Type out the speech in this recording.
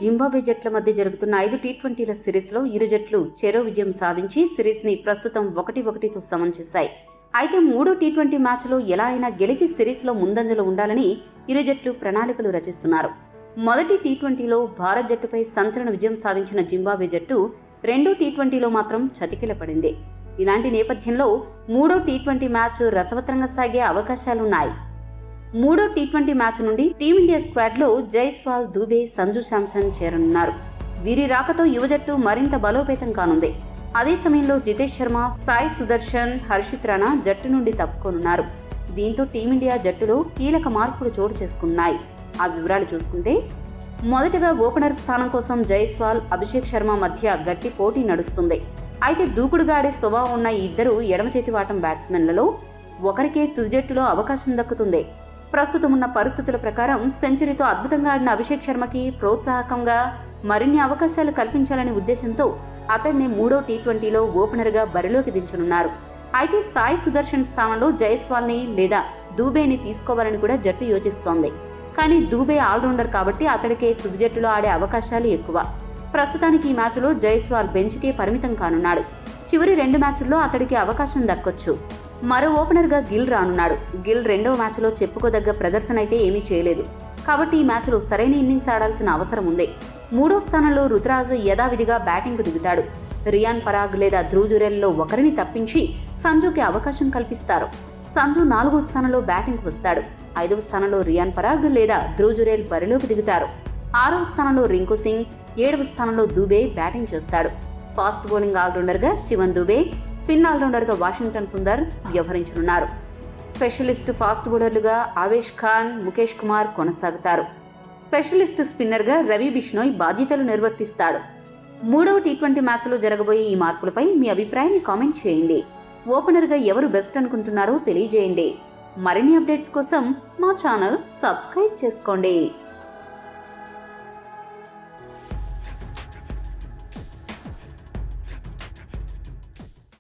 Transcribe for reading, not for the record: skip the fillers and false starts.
Zimbabwe జట్ల మధ్య జరుగుతున్న 5 టీ20ల సిరీస్లో ఇరు జట్లు చెరో విజయం సాధించి సిరీస్ని ప్రస్తుతం 1-1తో సమం చేశాయి. అయితే 3వ టీ20 మ్యాచ్లో ఎలా అయినా గెలిచి సిరీస్లో ముందంజలో ఉండాలని ఇరు జట్లు ప్రణాళికలు రచిస్తున్నారు. మొదటి టీ20లో భారత్ జట్టుపై సంచలన విజయం సాధించిన జింబాబ్వే జట్టు 2వ టీ20లో మాత్రం చతికిలపడింది. ఇలాంటి నేపథ్యంలో 3వ టీ20 మ్యాచ్ రసవత్తరంగా సాగే అవకాశాలున్నాయి. 3వ టీ20 మ్యాచ్ నుండి టీమిండియా స్క్వాడ్లో జైస్వాల్, దూబే, సంజు శాంసన్ చేరనున్నారు. వీరి రాకతో యువ జట్టు మరింత బలోపేతం కానుంది. అదే సమయంలో జితేష్ శర్మ, సాయి సుదర్శన్, హర్షిత్ రాణా జట్టు నుండి తప్పుకోనున్నారు. దీంతో టీమిండియా జట్టులో కీలక మార్పులు చోటు చేసుకున్నాయి. ఆ వివరాలు చూసుకుంటే, మొదటగా ఓపెనర్ స్థానం కోసం జైస్వాల్, అభిషేక్ శర్మ మధ్య గట్టి పోటీ నడుస్తుంది. అయితే దూకుడుగా ఆడే స్వభావం ఉన్న ఈ ఇద్దరు ఎడమ చేతి వాటం బ్యాట్స్మెన్లలో ఒకరికే తుది జట్టులో అవకాశం దక్కుతుంది. ప్రస్తుతం ఉన్న పరిస్థితుల ప్రకారం సెంచరీతో అద్భుతంగా ఆడిన అభిషేక్ శర్మకి ప్రోత్సాహకంగా మరిన్ని అవకాశాలు కల్పించాలనే ఉద్దేశంతో అతన్ని 3వ టీ20లో ఓపెనర్గా బరిలోకి దించనున్నారు. అయితే సాయి సుదర్శన్ స్థానంలో జైస్వాల్ని లేదా దూబేని తీసుకోవాలని కూడా జట్టు యోచిస్తోంది. కానీ దూబే ఆల్రౌండర్ కాబట్టి అతడికే తుది జట్టులో ఆడే అవకాశాలు ఎక్కువ. ప్రస్తుతానికి ఈ మ్యాచ్లో జైస్వాల్ బెంచ్కే పరిమితం కానున్నాడు. చివరి 2 మ్యాచ్ల్లో అతడికి అవకాశం దక్కొచ్చు. మరో ఓపెనర్గా గిల్ రానున్నాడు. గిల్ 2వ మ్యాచ్లో చెప్పుకోదగ్గ ప్రదర్శన అయితే ఏమీ చేయలేదు. కాబట్టి ఈ మ్యాచ్లో సరైన ఇన్నింగ్స్ ఆడాల్సిన అవసరం ఉంది. 3వ స్థానంలో రుతురాజ్ యథావిధిగా బ్యాటింగ్కు దిగుతాడు. రియాన్ పరాగ్ లేదా ధ్రువ్ జురేల్లో ఒకరిని తప్పించి సంజుకి అవకాశం కల్పిస్తారు. సంజు 4వ స్థానంలో బ్యాటింగ్కు వస్తాడు. 5వ స్థానంలో రియాన్ పరాగ్ లేదా ధ్రువ్ జురేల్ బరిలోకి దిగుతారు. 6వ స్థానంలో రింకు సింగ్, 7వ స్థానంలో దూబే బ్యాటింగ్ చేస్తాడు. ఫాస్ట్ బౌలింగ్ ఆల్రౌండర్గా శివన్ దూబే, స్పిన్ ఆల్రౌండర్గా వాషింగ్టన్ సుందర్ వ్యవహరించనున్నారు. స్పెషలిస్ట్ ఫాస్ట్ బౌలర్లుగా ఆవేష్ ఖాన్, ముఖేష్ కుమార్ కొనసాగుతారు. స్పెషలిస్ట్ స్పిన్నర్గా రవి బిష్నోయ్ బాధ్యతలు నిర్వర్తిస్తాడు. 3వ టీ20 మ్యాచ్లో జరగబోయే ఈ మార్పులపై మీ అభిప్రాయాన్ని కామెంట్ చేయండి. ఓపెనర్గా ఎవరు బెస్ట్ అనుకుంటున్నారో తెలియజేయండి. మరిన్ని అప్డేట్స్ కోసం మా ఛానల్ సబ్స్క్రైబ్ చేసుకోండి.